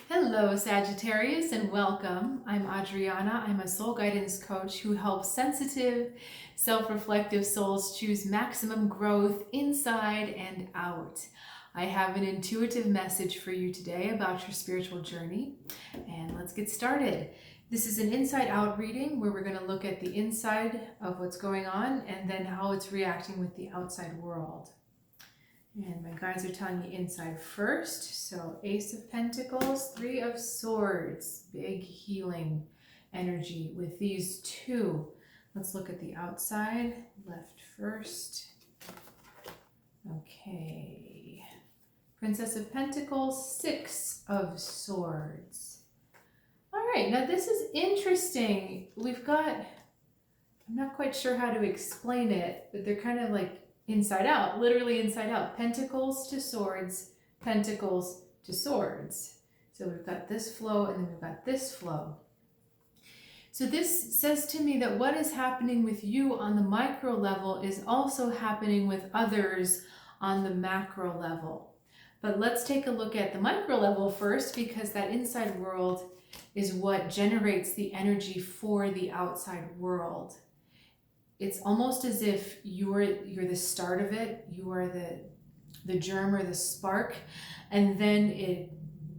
Hello, Sagittarius, and welcome. I'm Adriana. I'm a soul guidance coach who helps sensitive, self-reflective souls choose maximum growth inside and out. I have an intuitive message for you today about your spiritual journey, and let's get started. This is an inside-out reading where we're going to look at the inside of what's going on and then how it's reacting with the outside world. And my guides are telling me inside first. So Ace of Pentacles, Three of Swords, big healing energy with these two. Let's look at the outside, left first. Okay. Princess of Pentacles, Six of Swords. All right, now this is interesting. We've got, I'm not quite sure how to explain it, but they're kind of like inside out, literally inside out. Pentacles to swords, pentacles to swords. So we've got this flow and then we've got this flow. So this says to me that what is happening with you on the micro level is also happening with others on the macro level. But let's take a look at the micro level first, because that inside world is what generates the energy for the outside world. It's almost as if you're the start of it. You are the germ or the spark, and then it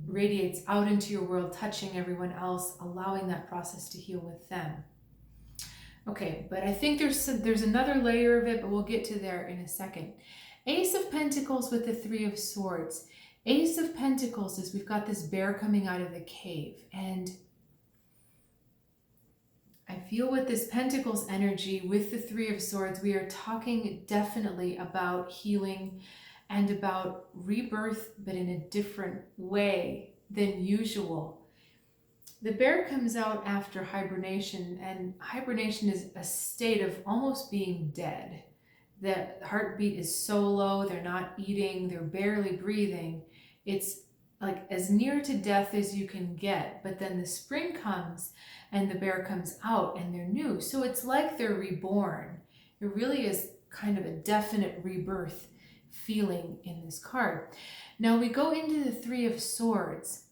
radiates out into your world, touching everyone else, allowing that process to heal with them. Okay, but I think there's another layer of it, but we'll get to there in a second. Ace of Pentacles with the Three of Swords. Ace of Pentacles is we've got this bear coming out of the cave, and I feel with this Pentacles energy, with the Three of Swords, we are talking definitely about healing and about rebirth, but in a different way than usual. The bear comes out after hibernation, and hibernation is a state of almost being dead. The heartbeat is so low, they're not eating, they're barely breathing. It's like as near to death as you can get, but then the spring comes and the bear comes out and they're new. So it's like they're reborn. It really is kind of a definite rebirth feeling in this card. Now we go into the Three of Swords,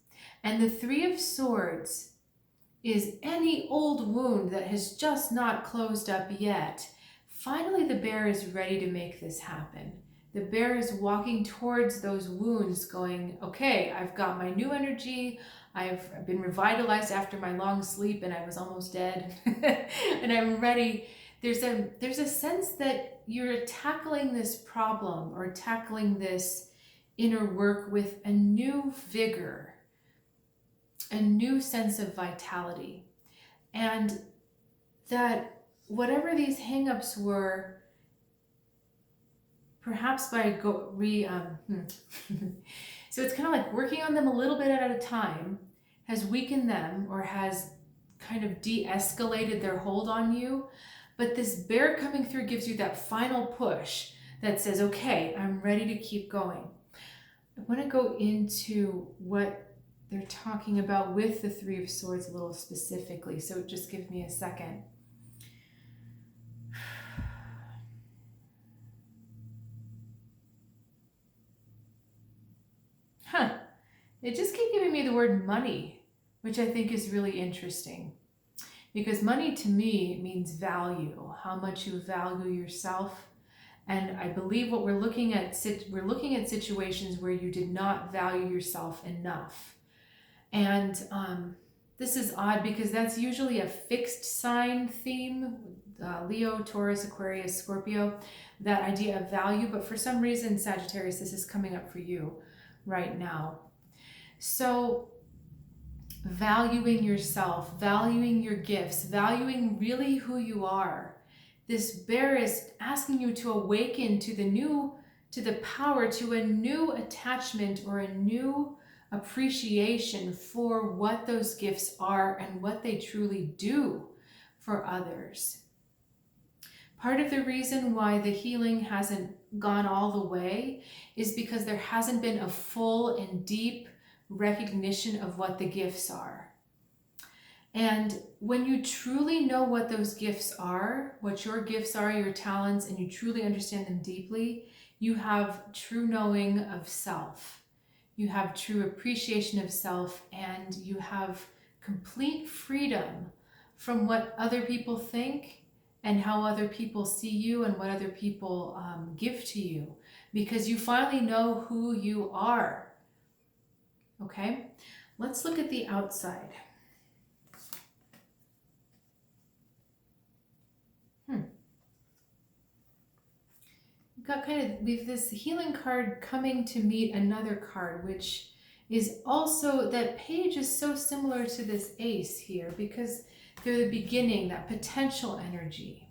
and the Three of Swords is any old wound that has just not closed up yet. Finally, the bear is ready to make this happen. The bear is walking towards those wounds going, okay, I've got my new energy. I've been revitalized after my long sleep and I was almost dead and I'm ready. There's a sense that you're tackling this problem or tackling this inner work with a new vigor, a new sense of vitality. And that whatever these hangups were, perhaps by so it's kind of like working on them a little bit at a time has weakened them or has kind of de-escalated their hold on you. But this bear coming through gives you that final push that says, okay, I'm ready to keep going. I want to go into what they're talking about with the Three of Swords a little specifically. So just give me a second. It just keeps giving me the word money, which I think is really interesting, because money to me means value, how much you value yourself. And I believe what we're looking at situations where you did not value yourself enough. And this is odd because that's usually a fixed sign theme, Leo, Taurus, Aquarius, Scorpio, that idea of value. But for some reason, Sagittarius, this is coming up for you right now. So valuing yourself, valuing your gifts, valuing really who you are. This bear is asking you to awaken to the power, to a new attachment or a new appreciation for what those gifts are and what they truly do for others. Part of the reason why the healing hasn't gone all the way is because there hasn't been a full and deep recognition of what the gifts are. And when you truly know what those gifts are, what your gifts are, your talents, and you truly understand them deeply, you have true knowing of self. you have true appreciation of self, and you have complete freedom from what other people think and how other people see you and what other people give to you, because you finally know who you are. Okay, let's look at the outside. We've got we've this healing card coming to meet another card, which is also, that page is so similar to this ace here because they're the beginning, that potential energy.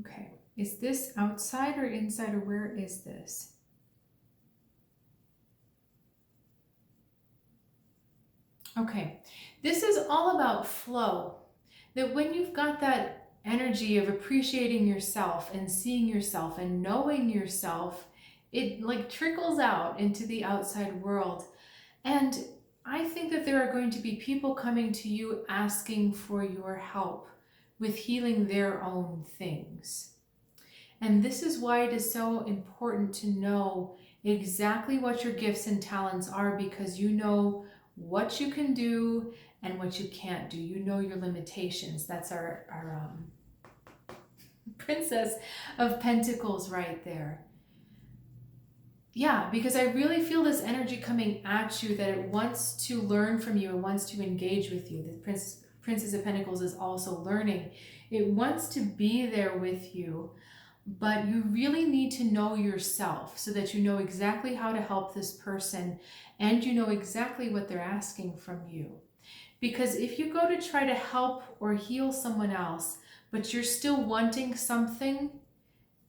Okay, is this outside or inside, or where is this? Okay, this is all about flow. That when you've got that energy of appreciating yourself and seeing yourself and knowing yourself, it like trickles out into the outside world. And I think that there are going to be people coming to you asking for your help with healing their own things. And this is why it is so important to know exactly what your gifts and talents are, because you know what you can do and what you can't do. You know your limitations. That's our Princess of Pentacles right there. Yeah, because I really feel this energy coming at you, that it wants to learn from you. It wants to engage with you. The Princess of Pentacles is also learning. It wants to be there with you, but you really need to know yourself so that you know exactly how to help this person and you know exactly what they're asking from you. Because if you go to try to help or heal someone else, but you're still wanting something,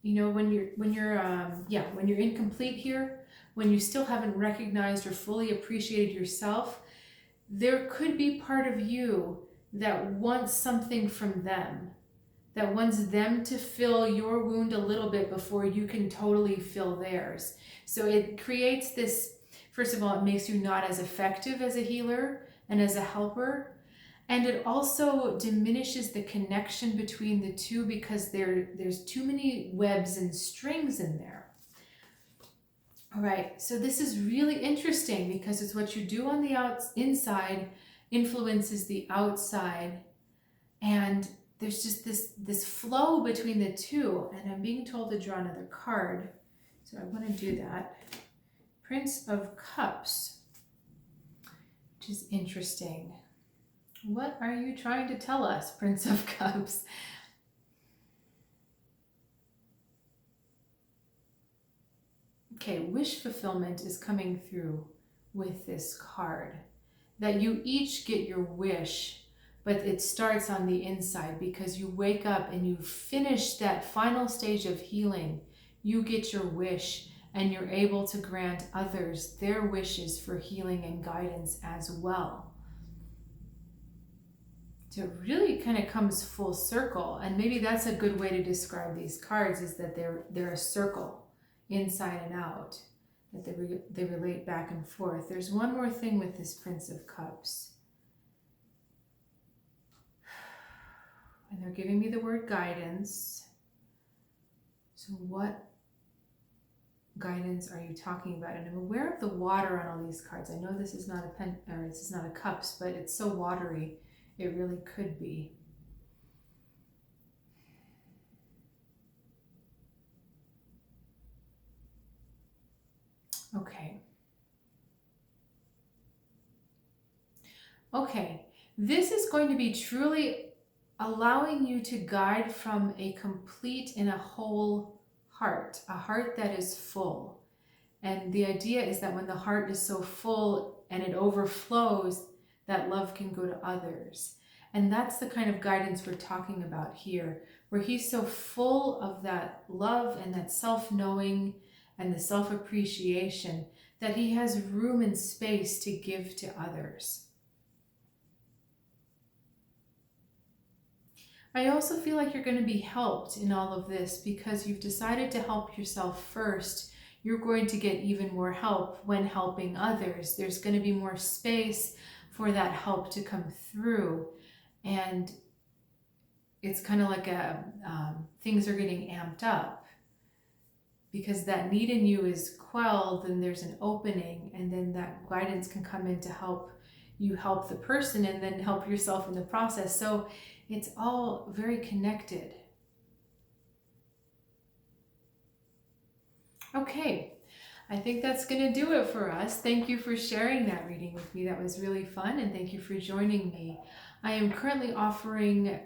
you know, when you're incomplete here, when you still haven't recognized or fully appreciated yourself, there could be part of you that wants something from them, that wants them to fill your wound a little bit before you can totally fill theirs. So it creates this, first of all, it makes you not as effective as a healer and as a helper. And it also diminishes the connection between the two because there's too many webs and strings in there. All right, so this is really interesting because it's what you do on the inside influences the outside. And there's just this flow between the two. And I'm being told to draw another card. So I want to do that. Prince of Cups, which is interesting. What are you trying to tell us, Prince of Cups? Okay, wish fulfillment is coming through with this card. That you each get your wish, but it starts on the inside because you wake up and you finish that final stage of healing. You get your wish and you're able to grant others their wishes for healing and guidance as well. So it really kind of comes full circle, and maybe that's a good way to describe these cards, is that they're a circle inside and out, that they relate back and forth. There's one more thing with this Prince of Cups. And they're giving me the word guidance. So what guidance are you talking about? And I'm aware of the water on all these cards. I know this is not this is not a cups, but it's so watery. It really could be. Okay. Okay. This is going to be truly allowing you to guide from a complete and a whole heart, a heart that is full. And the idea is that when the heart is so full and it overflows, that love can go to others. And that's the kind of guidance we're talking about here, where he's so full of that love and that self-knowing and the self-appreciation that he has room and space to give to others. I also feel like you're going to be helped in all of this because you've decided to help yourself first. You're going to get even more help when helping others. There's going to be more space for that help to come through. And it's kind of like things are getting amped up. because that need in you is quelled, then there's an opening, and then that guidance can come in to help you help the person and then help yourself in the process. So it's all very connected. Okay, I think that's going to do it for us. Thank you for sharing that reading with me. That was really fun, and thank you for joining me. I am currently offering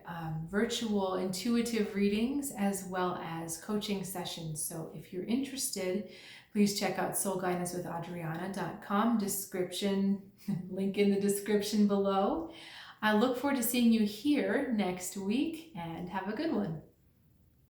virtual intuitive readings as well as coaching sessions. So if you're interested, please check out soulguidancewithadriana.com, description, link in the description below. I look forward to seeing you here next week, and have a good one.